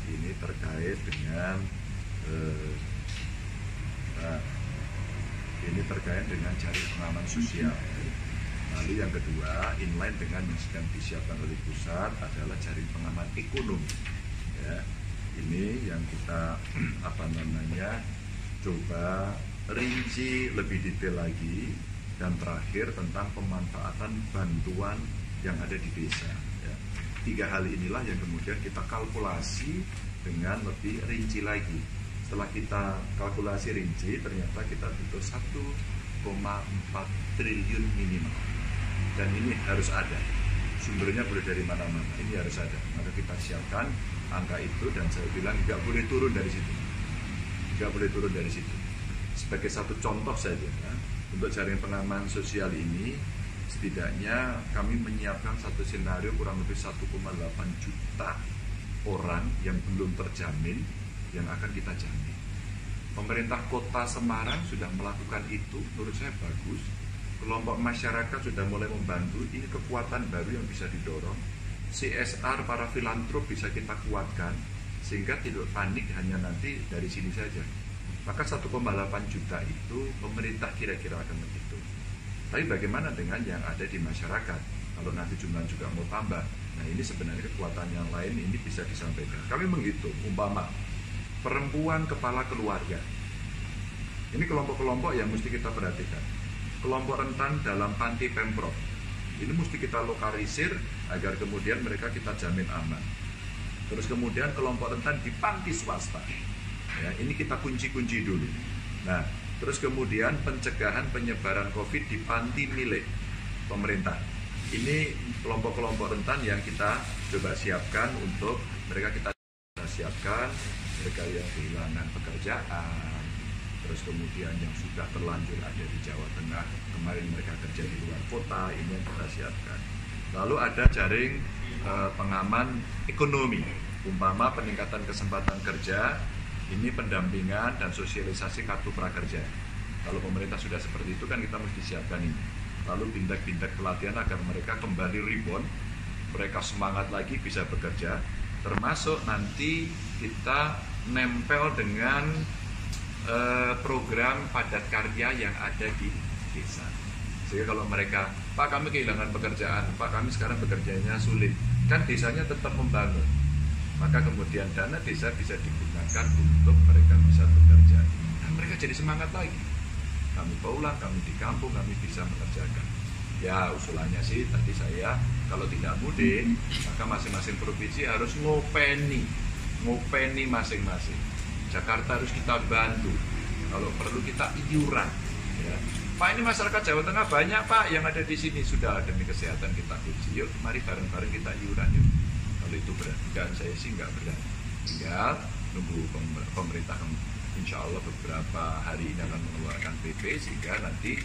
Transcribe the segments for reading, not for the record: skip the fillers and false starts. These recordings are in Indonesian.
ini terkait dengan jaring pengaman sosial. Lalu yang kedua, inline dengan yang sedang disiapkan oleh pusat adalah jaring pengaman ekonomi. Ya, ini yang kita coba rinci lebih detail lagi. Dan terakhir tentang pemanfaatan bantuan yang ada di desa. Ya. 3 hal inilah yang kemudian kita kalkulasi dengan lebih rinci lagi. Setelah kita kalkulasi rinci, ternyata kita butuh 1,4 triliun minimal. Dan ini harus ada. Sumbernya boleh dari mana-mana, ini harus ada. Maka kita siapkan angka itu dan saya bilang nggak boleh turun dari situ. Nggak boleh turun dari situ. Sebagai satu contoh saja, ya, untuk jaring pengaman sosial ini, setidaknya kami menyiapkan satu senario kurang lebih 1,8 juta orang yang belum terjamin, yang akan kita jamin. Pemerintah Kota Semarang sudah melakukan itu, menurut saya bagus. Kelompok masyarakat sudah mulai membantu, ini kekuatan baru yang bisa didorong. CSR, para filantrop bisa kita kuatkan, sehingga tidak panik hanya nanti dari sini saja. Maka 1,8 juta itu pemerintah kira-kira akan menghitung. Tapi bagaimana dengan yang ada di masyarakat? Kalau nanti jumlah juga mau tambah. Nah ini sebenarnya kekuatan yang lain ini bisa disampaikan. Kami menghitung, umpama perempuan kepala keluarga. Ini kelompok-kelompok yang mesti kita perhatikan. Kelompok rentan dalam panti pemprov. Ini mesti kita lokalisir agar kemudian mereka kita jamin aman. Terus kemudian kelompok rentan di panti swasta. Ya, ini kita kunci-kunci dulu. Nah, terus kemudian pencegahan penyebaran COVID di panti milik pemerintah. Ini kelompok-kelompok rentan yang kita coba siapkan untuk mereka kita siapkan, mereka yang kehilangan pekerjaan, terus kemudian yang sudah terlanjur ada di Jawa Tengah, kemarin mereka kerja di luar kota, ini yang kita siapkan. Lalu ada jaring pengaman ekonomi, umpama peningkatan kesempatan kerja, ini pendampingan dan sosialisasi kartu prakerja. Kalau pemerintah sudah seperti itu kan kita mesti siapkan ini. Lalu bintek-bintek pelatihan agar mereka kembali rebound, mereka semangat lagi bisa bekerja. Termasuk nanti kita nempel dengan program padat karya yang ada di desa. Sehingga kalau mereka, Pak kami kehilangan pekerjaan, Pak kami sekarang bekerjanya sulit, kan desanya tetap membangun. Maka kemudian dana desa bisa digunakan untuk mereka bisa bekerja. Dan mereka jadi semangat lagi. Kami pulang, kami di kampung, kami bisa mengerjakan. Ya usulannya sih tadi saya, kalau tidak mudik, maka masing-masing provinsi harus ngopeni masing-masing. Jakarta harus kita bantu. Kalau perlu kita iuran. Ya. Pak ini masyarakat Jawa Tengah banyak Pak yang ada di sini. Sudah demi kesehatan kita kunci. Yuk mari bareng-bareng kita iuran yuk. Kalau itu berat, dan saya sih nggak berat. Tinggal nunggu pemerintah, insya Allah beberapa hari ini akan mengeluarkan PP sehingga nanti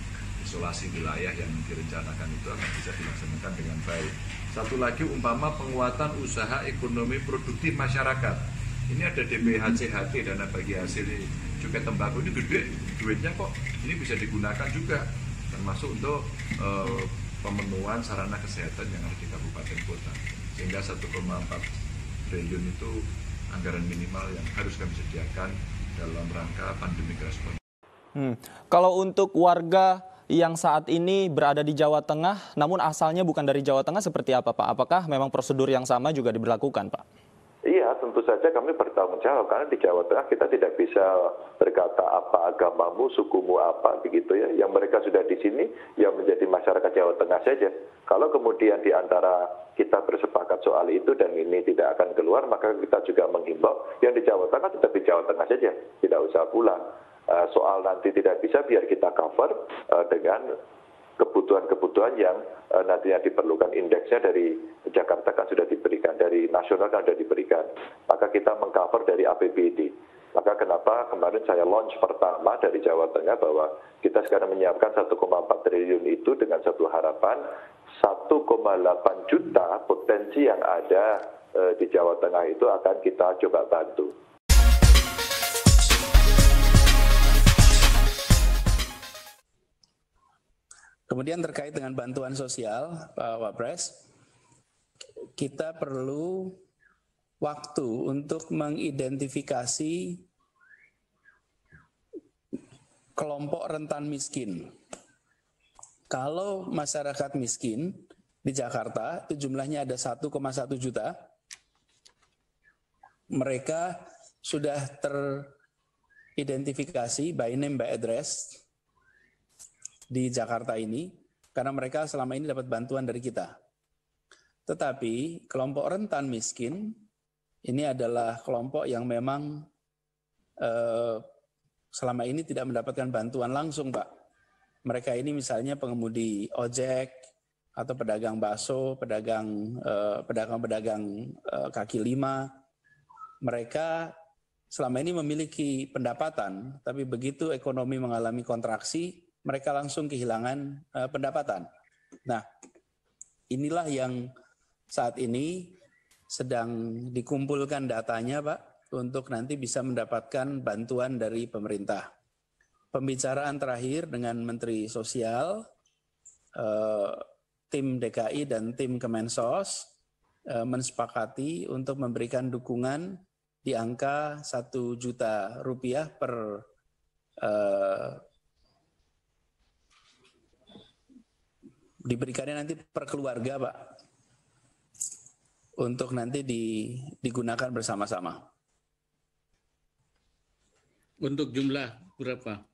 isolasi wilayah yang direncanakan itu akan bisa dilaksanakan dengan baik. Satu lagi umpama penguatan usaha ekonomi produktif masyarakat. Ini ada DPHCHT, dana bagi hasil cukai tembakau, ini gede duitnya kok. Ini bisa digunakan juga termasuk untuk pemenuhan sarana kesehatan yang ada di kabupaten kota. Sehingga 1,4 triliun itu anggaran minimal yang harus kami sediakan dalam rangka pandemi respons. Kalau untuk warga yang saat ini berada di Jawa Tengah, namun asalnya bukan dari Jawa Tengah seperti apa Pak? Apakah memang prosedur yang sama juga diberlakukan Pak? Iya, tentu saja kami bertanggung jawab karena di Jawa Tengah kita tidak bisa berkata apa agamamu, sukumu apa begitu ya. Yang mereka sudah di sini yang menjadi masyarakat Jawa Tengah saja. Kalau kemudian di antara kita bersepakat soal itu dan ini tidak akan keluar, maka kita juga menghimbau yang di Jawa Tengah tetap di Jawa Tengah saja, tidak usah pulang. Soal nanti tidak bisa biar kita cover dengan kebutuhan-kebutuhan yang nantinya diperlukan. Indeksnya dari Jakarta kan sudah diberikan, dari nasional kan sudah diberikan. Maka kita mengcover dari APBD. Maka kenapa kemarin saya launch pertama dari Jawa Tengah bahwa kita sekarang menyiapkan 1,4 triliun itu dengan satu harapan 1,8 juta potensi yang ada di Jawa Tengah itu akan kita coba bantu. Kemudian terkait dengan bantuan sosial, Pak Wapres, kita perlu waktu untuk mengidentifikasi kelompok rentan miskin. Kalau masyarakat miskin di Jakarta itu jumlahnya ada 1,1 juta, mereka sudah teridentifikasi by name by address di Jakarta ini karena mereka selama ini dapat bantuan dari kita. Tetapi kelompok rentan miskin ini adalah kelompok yang memang selama ini tidak mendapatkan bantuan langsung, Pak. Mereka ini misalnya pengemudi ojek atau pedagang bakso, pedagang kaki lima. Mereka selama ini memiliki pendapatan, tapi begitu ekonomi mengalami kontraksi, mereka langsung kehilangan pendapatan. Nah, inilah yang saat ini sedang dikumpulkan datanya, Pak, untuk nanti bisa mendapatkan bantuan dari pemerintah. Pembicaraan terakhir dengan Menteri Sosial, tim DKI dan tim Kemensos mensepakati untuk memberikan dukungan di angka 1 juta rupiah per diberikannya nanti per keluarga, Pak, untuk nanti digunakan bersama-sama. Untuk jumlah berapa?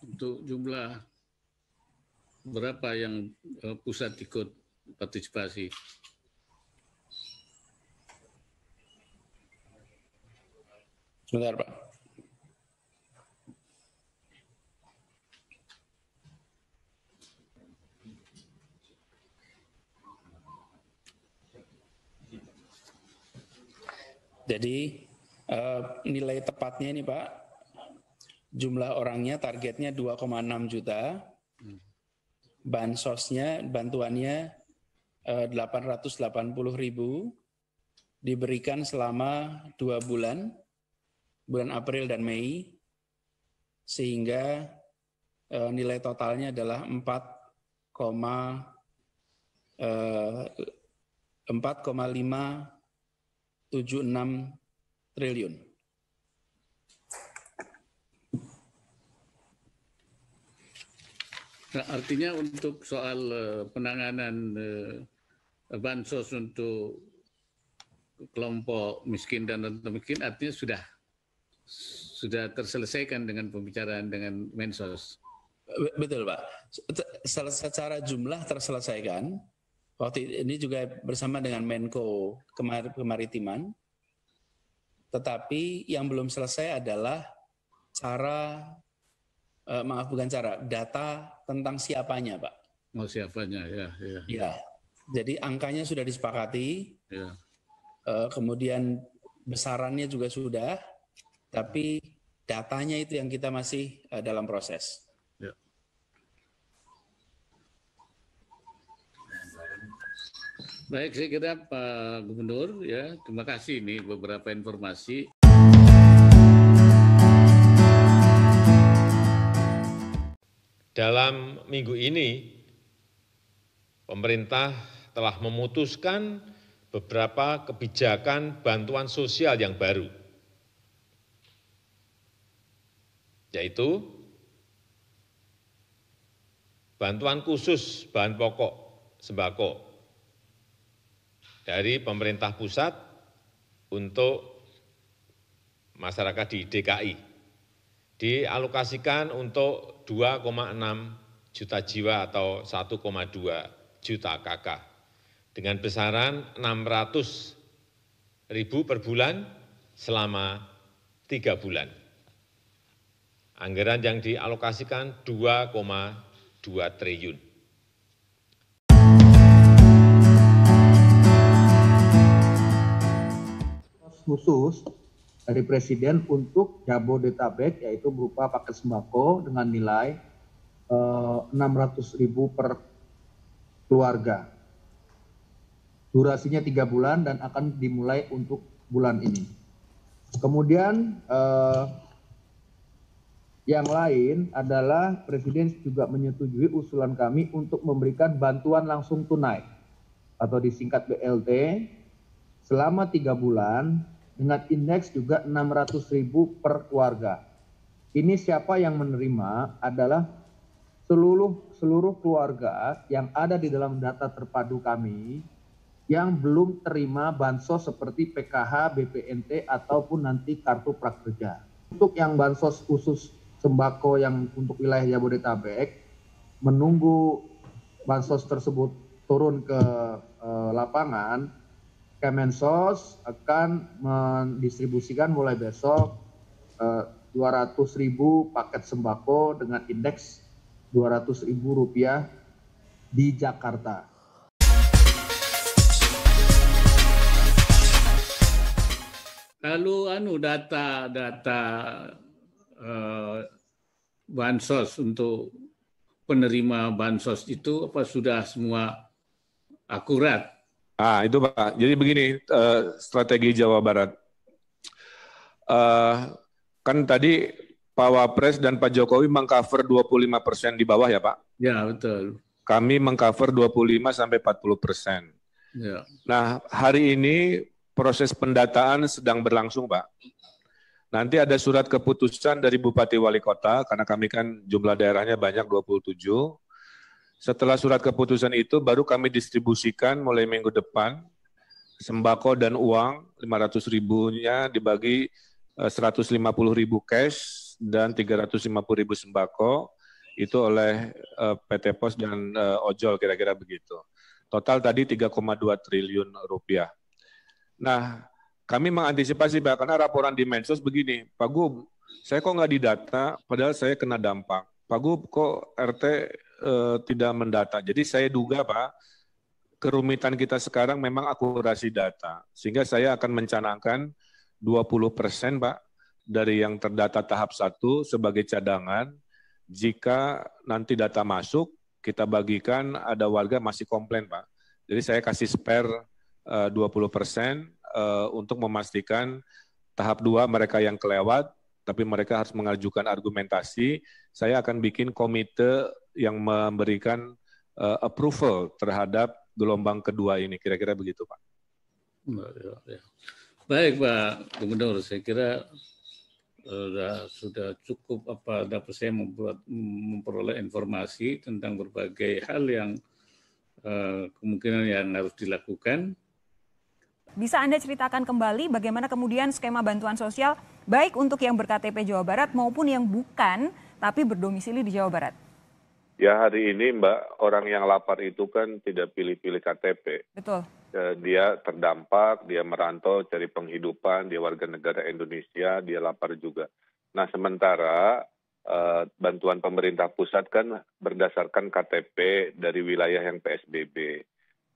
Untuk jumlah berapa yang pusat ikut partisipasi? Sebentar, Pak. Jadi nilai tepatnya ini, Pak, jumlah orangnya targetnya 2,6 juta, bantuannya 880.000, diberikan selama 2 bulan, bulan April dan Mei, sehingga nilai totalnya adalah 4,576 triliun. Nah, artinya untuk soal penanganan bansos untuk kelompok miskin dan rentan miskin artinya sudah terselesaikan dengan pembicaraan dengan Mensos. Betul, Pak. Secara jumlah terselesaikan. Waktu ini juga bersama dengan Menko Kemaritiman. Tetapi yang belum selesai adalah data tentang siapanya, Pak. Oh, siapanya, ya. Ya, jadi angkanya sudah disepakati, Ya. Kemudian besarannya juga sudah, tapi datanya itu yang kita masih dalam proses. Ya. Baik, saya kira Pak Gubernur, ya, terima kasih ini beberapa informasi. Dalam minggu ini, pemerintah telah memutuskan beberapa kebijakan bantuan sosial yang baru, yaitu bantuan khusus bahan pokok sembako dari pemerintah pusat untuk masyarakat di DKI, dialokasikan untuk 2,6 juta jiwa atau 1,2 juta KK dengan besaran 600.000 per bulan selama 3 bulan. Anggaran yang dialokasikan 2,2 triliun. Khusus dari Presiden untuk Jabodetabek, yaitu berupa paket sembako dengan nilai 600.000 per keluarga. Durasinya 3 bulan dan akan dimulai untuk bulan ini. Kemudian yang lain adalah Presiden juga menyetujui usulan kami untuk memberikan bantuan langsung tunai atau disingkat BLT selama 3 bulan dengan indeks juga 600.000 per keluarga. Ini siapa yang menerima adalah seluruh keluarga yang ada di dalam data terpadu kami yang belum terima bansos seperti PKH, BPNT ataupun nanti kartu prakerja. Untuk yang bansos khusus sembako yang untuk wilayah Jabodetabek, menunggu bansos tersebut turun ke lapangan, Kemensos akan mendistribusikan mulai besok 200.000 paket sembako dengan indeks Rp200.000 di Jakarta. Lalu data bansos untuk penerima bansos itu apa sudah semua akurat? Itu Pak. Jadi begini strategi Jawa Barat. Kan tadi Pak Wapres dan Pak Jokowi mengcover 25% di bawah ya Pak? Ya betul. Kami mengcover 25-40%. Ya. Nah hari ini proses pendataan sedang berlangsung Pak. Nanti ada surat keputusan dari Bupati Wali Kota, karena kami kan jumlah daerahnya banyak 27. Setelah surat keputusan itu baru kami distribusikan mulai minggu depan, sembako dan uang 500.000-nya dibagi 150.000 cash dan 350.000 sembako, itu oleh PT Pos dan Ojol kira-kira begitu. Total tadi 3,2 triliun rupiah. Nah, kami mengantisipasi Pak, karena laporan di Mensos begini, Pak Gub, saya kok nggak didata, padahal saya kena dampak. Pak Gub, kok RT tidak mendata. Jadi saya duga Pak, kerumitan kita sekarang memang akurasi data. Sehingga saya akan mencanangkan 20% Pak, dari yang terdata tahap 1 sebagai cadangan. Jika nanti data masuk, kita bagikan, ada warga masih komplain Pak. Jadi saya kasih spare 20% untuk memastikan tahap 2 mereka yang kelewat, tapi mereka harus mengajukan argumentasi. Saya akan bikin komite yang memberikan approval terhadap gelombang kedua ini, kira-kira begitu Pak. Baik Pak Gubernur, saya kira sudah cukup dapat saya memperoleh informasi tentang berbagai hal yang kemungkinan yang harus dilakukan. Bisa Anda ceritakan kembali bagaimana kemudian skema bantuan sosial baik untuk yang ber-KTP Jawa Barat maupun yang bukan tapi berdomisili di Jawa Barat? Ya hari ini Mbak, orang yang lapar itu kan tidak pilih-pilih KTP. Betul. Dia terdampak, dia merantau cari penghidupan, dia warga negara Indonesia, dia lapar juga. Nah sementara bantuan pemerintah pusat kan berdasarkan KTP dari wilayah yang PSBB.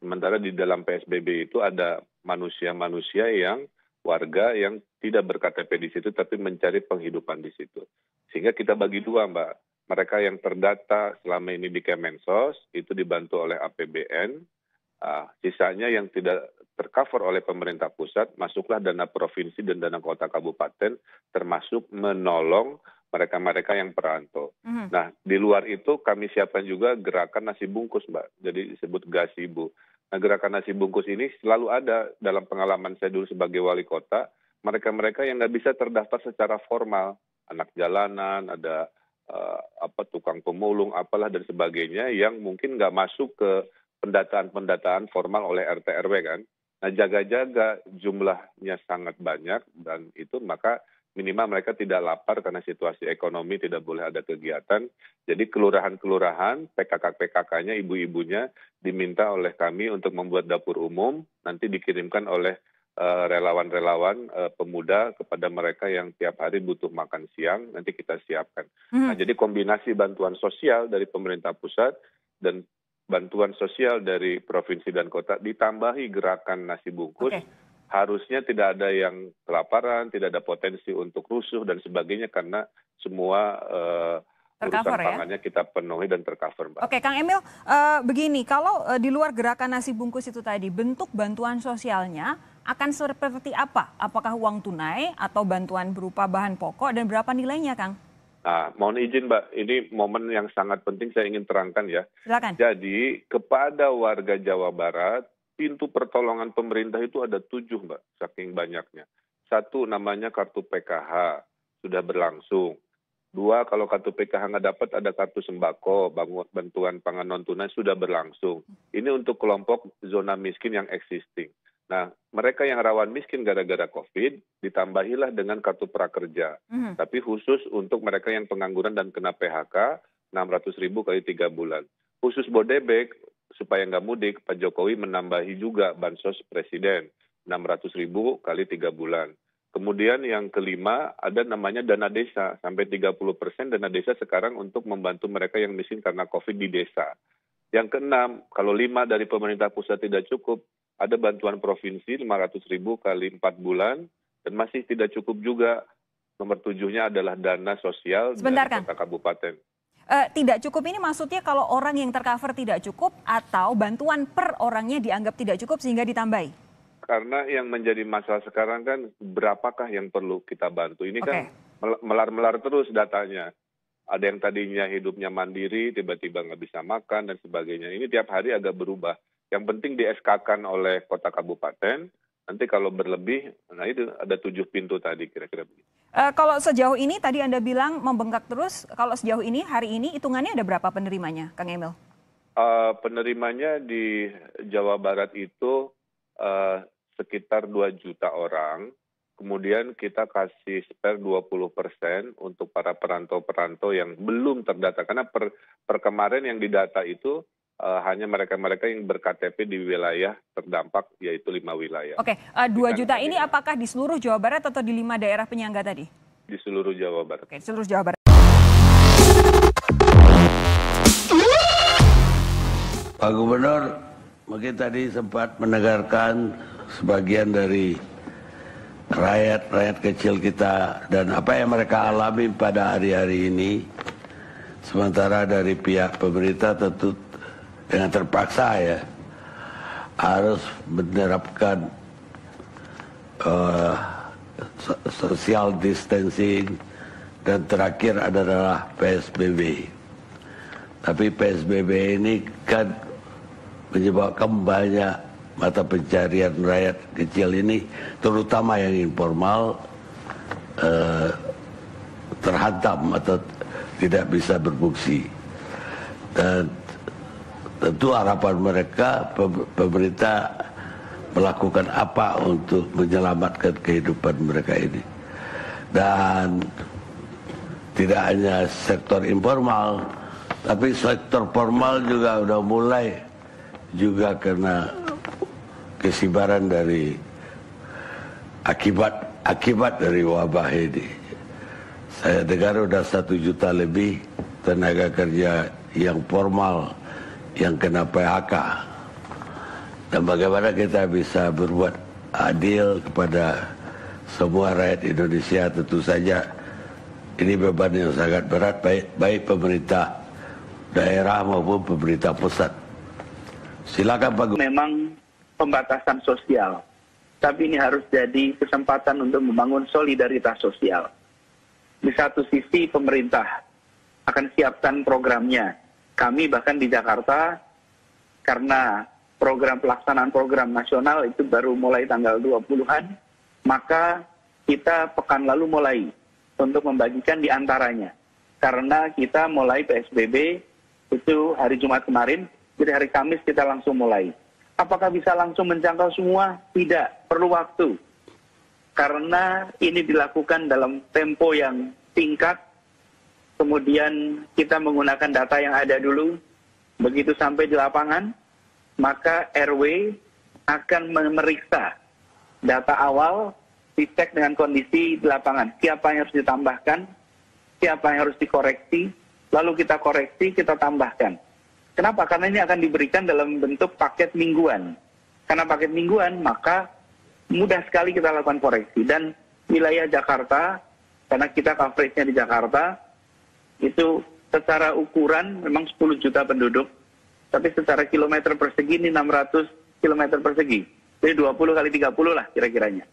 Sementara di dalam PSBB itu ada manusia-manusia yang warga yang tidak ber-KTP di situ tapi mencari penghidupan di situ. Sehingga kita bagi dua Mbak. Mereka yang terdata selama ini di Kemensos itu dibantu oleh APBN. Sisanya yang tidak tercover oleh pemerintah pusat masuklah dana provinsi dan dana kota kabupaten termasuk menolong mereka-mereka yang perantau. Nah, di luar itu kami siapkan juga gerakan nasi bungkus, Mbak. Jadi disebut Gasibu. Nah, gerakan nasi bungkus ini selalu ada dalam pengalaman saya dulu sebagai wali kota. Mereka-mereka yang nggak bisa terdaftar secara formal. Anak jalanan, ada tukang pemulung, apalah dan sebagainya yang mungkin nggak masuk ke pendataan formal oleh RT RW kan. Nah, jaga-jaga jumlahnya sangat banyak dan itu maka minimal mereka tidak lapar karena situasi ekonomi tidak boleh ada kegiatan. Jadi kelurahan-kelurahan, PKK-PKK-nya, ibu-ibunya diminta oleh kami untuk membuat dapur umum, nanti dikirimkan oleh relawan-relawan pemuda kepada mereka yang tiap hari butuh makan siang, nanti kita siapkan. Nah, jadi kombinasi bantuan sosial dari pemerintah pusat dan bantuan sosial dari provinsi dan kota ditambahi gerakan nasi bungkus. Harusnya tidak ada yang kelaparan, tidak ada potensi untuk rusuh dan sebagainya karena semua urusan pangannya kita penuhi dan tercover, Mbak. Oke, Kang Emil, begini, kalau di luar gerakan nasi bungkus itu tadi, bentuk bantuan sosialnya akan seperti apa? Apakah uang tunai atau bantuan berupa bahan pokok dan berapa nilainya, Kang? Nah, mohon izin Mbak, ini momen yang sangat penting saya ingin terangkan ya. Silakan. Jadi kepada warga Jawa Barat, pintu pertolongan pemerintah itu ada 7, Mbak, saking banyaknya. 1 namanya kartu PKH, sudah berlangsung. 2, kalau kartu PKH nggak dapat, ada kartu sembako, bantuan pangan non-tunai sudah berlangsung. Ini untuk kelompok zona miskin yang existing. Nah, mereka yang rawan miskin gara-gara COVID, ditambahilah dengan kartu prakerja. Tapi khusus untuk mereka yang pengangguran dan kena PHK, 600.000 kali 3 bulan. Khusus Bodebek, supaya nggak mudik, Pak Jokowi menambahi juga bansos presiden, 600.000 kali 3 bulan. Kemudian yang kelima, ada namanya dana desa, sampai 30% dana desa sekarang untuk membantu mereka yang miskin karena COVID di desa. Yang keenam, kalau 5 dari pemerintah pusat tidak cukup, ada bantuan provinsi 500.000 kali 4 bulan, dan masih tidak cukup juga. Nomor 7-nya adalah dana sosial dari kota kabupaten. Tidak cukup ini maksudnya kalau orang yang tercover tidak cukup atau bantuan per orangnya dianggap tidak cukup sehingga ditambahi? Karena yang menjadi masalah sekarang kan berapakah yang perlu kita bantu. Ini kan melar-melar terus datanya. Ada yang tadinya hidupnya mandiri, tiba-tiba nggak bisa makan dan sebagainya. Ini tiap hari agak berubah. Yang penting di SK-kan oleh kota kabupaten, nanti kalau berlebih, nah itu ada 7 pintu tadi kira-kira begitu. Kalau sejauh ini tadi Anda bilang membengkak terus, kalau sejauh ini hari ini hitungannya ada berapa penerimanya, Kang Emil? Penerimanya di Jawa Barat itu sekitar 2 juta orang, kemudian kita kasih spare 20% untuk para perantau-perantau yang belum terdata, karena per kemarin yang didata itu hanya mereka-mereka yang berKTP di wilayah terdampak, yaitu 5 wilayah. Oke, 2 juta ini apakah di seluruh Jawa Barat atau di 5 daerah penyangga tadi? Di seluruh Jawa Barat. Oke, seluruh Jawa Barat. Pak Gubernur, mungkin tadi sempat mendengarkan sebagian dari rakyat kecil kita dan apa yang mereka alami pada hari-hari ini. Sementara dari pihak pemerintah tentu dengan terpaksa ya harus menerapkan social distancing dan terakhir adalah PSBB. Tapi PSBB ini kan menyebabkan banyak mata pencarian rakyat kecil ini, terutama yang informal, terhantam atau tidak bisa berfungsi. Dan tentu harapan mereka, pemerintah melakukan apa untuk menyelamatkan kehidupan mereka ini. Dan tidak hanya sektor informal, tapi sektor formal juga sudah mulai juga kena kesibaran dari akibat dari wabah ini. Saya dengar sudah 1 juta lebih tenaga kerja yang formal yang kena PHK. Dan bagaimana kita bisa berbuat adil kepada semua rakyat Indonesia, tentu saja ini beban yang sangat berat baik pemerintah daerah maupun pemerintah pusat. Silakan Pak Gubernur. Memang pembatasan sosial, tapi ini harus jadi kesempatan untuk membangun solidaritas sosial. Di satu sisi pemerintah akan siapkan programnya. Kami bahkan di Jakarta, karena pelaksanaan program nasional itu baru mulai tanggal 20-an, maka kita pekan lalu mulai untuk membagikan di antaranya. Karena kita mulai PSBB itu hari Jumat kemarin, jadi hari Kamis kita langsung mulai. Apakah bisa langsung menjangkau semua? Tidak, perlu waktu. Karena ini dilakukan dalam tempo yang singkat, kemudian kita menggunakan data yang ada dulu, begitu sampai di lapangan, maka RW akan memeriksa data awal, dicek dengan kondisi di lapangan. Siapa yang harus ditambahkan, siapa yang harus dikoreksi, lalu kita koreksi, kita tambahkan. Kenapa? Karena ini akan diberikan dalam bentuk paket mingguan. Karena paket mingguan, maka mudah sekali kita lakukan koreksi. Dan wilayah Jakarta, karena kita coverage-nya di Jakarta, itu secara ukuran memang 10 juta penduduk, tapi secara kilometer persegi ini 600 kilometer persegi. Jadi 20 kali 30 lah kira-kiranya.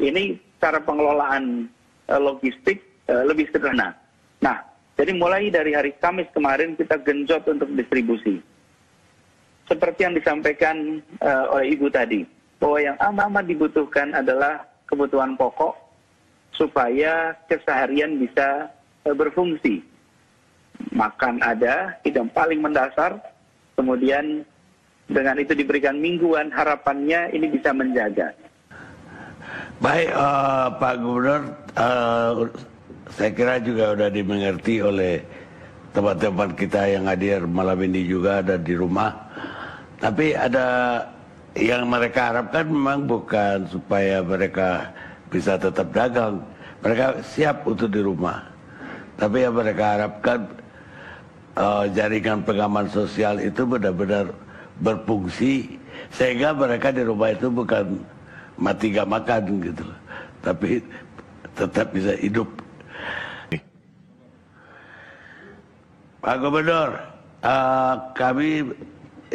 Ini cara pengelolaan logistik lebih sederhana. Nah, jadi mulai dari hari Kamis kemarin kita genjot untuk distribusi. seperti yang disampaikan oleh Ibu tadi, bahwa yang amat dibutuhkan adalah kebutuhan pokok supaya keseharian bisa berfungsi. Makan ada, itu yang paling mendasar, kemudian dengan itu diberikan mingguan, harapannya ini bisa menjaga. Baik, Pak Gubernur, saya kira juga sudah dimengerti oleh teman-teman kita yang hadir malam ini juga ada di rumah. Tapi ada yang mereka harapkan memang bukan supaya mereka bisa tetap dagang. Mereka siap untuk di rumah. Tapi yang mereka harapkan jaringan pengaman sosial itu benar-benar berfungsi. Sehingga mereka di rumah itu bukan mati gak makan gitu. Tapi tetap bisa hidup. Pak Gubernur, kami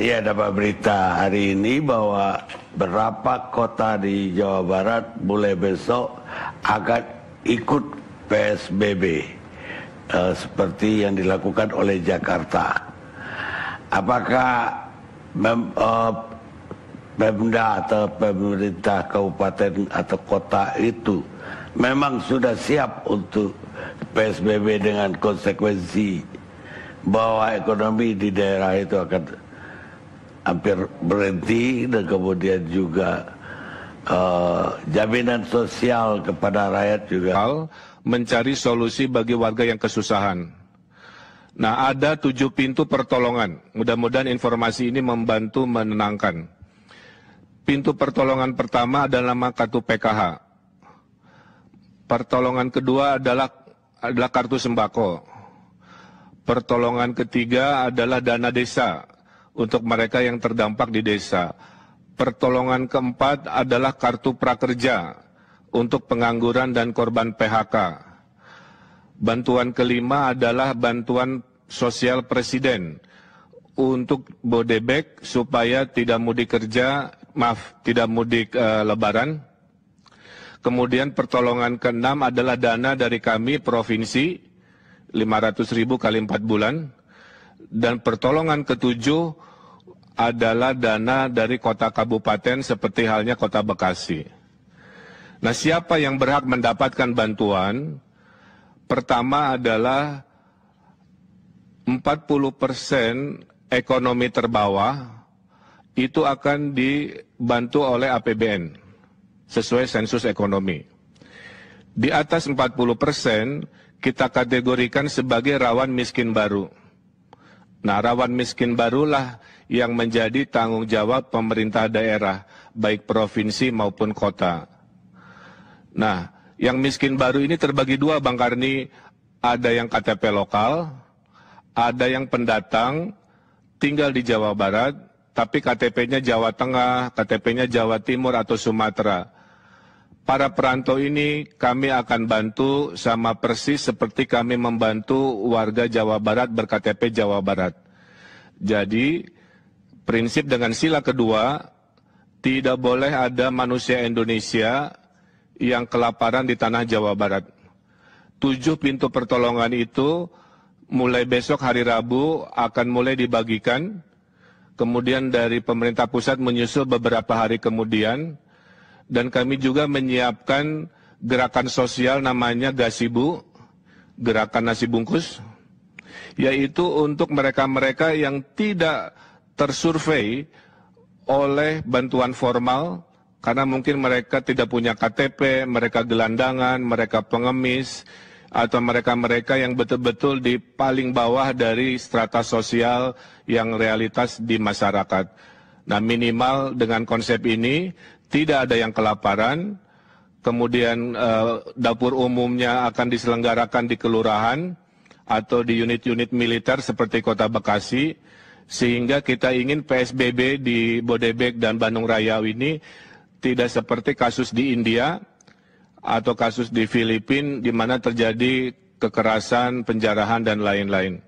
dapat berita hari ini bahwa beberapa kota di Jawa Barat mulai besok akan ikut PSBB seperti yang dilakukan oleh Jakarta. Apakah Pemda atau pemerintah kabupaten atau kota itu memang sudah siap untuk PSBB dengan konsekuensi bahwa ekonomi di daerah itu akan hampir berhenti dan kemudian juga jaminan sosial kepada rakyat juga mencari solusi bagi warga yang kesusahan. Nah, ada 7 pintu pertolongan. Mudah-mudahan informasi ini membantu menenangkan. Pintu pertolongan pertama adalah nama kartu PKH. Pertolongan kedua adalah kartu sembako. Pertolongan ketiga adalah dana desa untuk mereka yang terdampak di desa. Pertolongan keempat adalah kartu prakerja untuk pengangguran dan korban PHK. Bantuan kelima adalah bantuan sosial presiden untuk Bodebek supaya tidak mudik lebaran. Kemudian pertolongan keenam adalah dana dari kami provinsi 500.000 kali 4 bulan. Dan pertolongan ketujuh adalah dana dari kota kabupaten seperti halnya kota Bekasi. Nah, siapa yang berhak mendapatkan bantuan? Pertama adalah 40% ekonomi terbawah itu akan dibantu oleh APBN sesuai sensus ekonomi. Di atas 40% kita kategorikan sebagai rawan miskin baru. Nah, rawan miskin barulah yang menjadi tanggung jawab pemerintah daerah, baik provinsi maupun kota. Nah, yang miskin baru ini terbagi dua, Bang Karni. Ada yang KTP lokal, ada yang pendatang, tinggal di Jawa Barat, tapi KTP-nya Jawa Tengah, KTP-nya Jawa Timur atau Sumatera. Para perantau ini kami akan bantu sama persis seperti kami membantu warga Jawa Barat berKTP Jawa Barat. Jadi, prinsip dengan sila kedua, tidak boleh ada manusia Indonesia yang kelaparan di tanah Jawa Barat. 7 pintu pertolongan itu mulai besok hari Rabu akan mulai dibagikan. Kemudian dari pemerintah pusat menyusul beberapa hari kemudian. Dan kami juga menyiapkan gerakan sosial namanya Gasibu, Gerakan Nasi Bungkus, yaitu untuk mereka-mereka yang tidak tersurvei oleh bantuan formal, karena mungkin mereka tidak punya KTP, mereka gelandangan, mereka pengemis, atau mereka-mereka yang betul-betul di paling bawah dari strata sosial yang realitas di masyarakat. Nah, minimal dengan konsep ini, tidak ada yang kelaparan, kemudian dapur umumnya akan diselenggarakan di kelurahan atau di unit-unit militer seperti Kota Bekasi, sehingga kita ingin PSBB di Bodebek dan Bandung Raya ini tidak seperti kasus di India atau kasus di Filipina di mana terjadi kekerasan, penjarahan, dan lain-lain.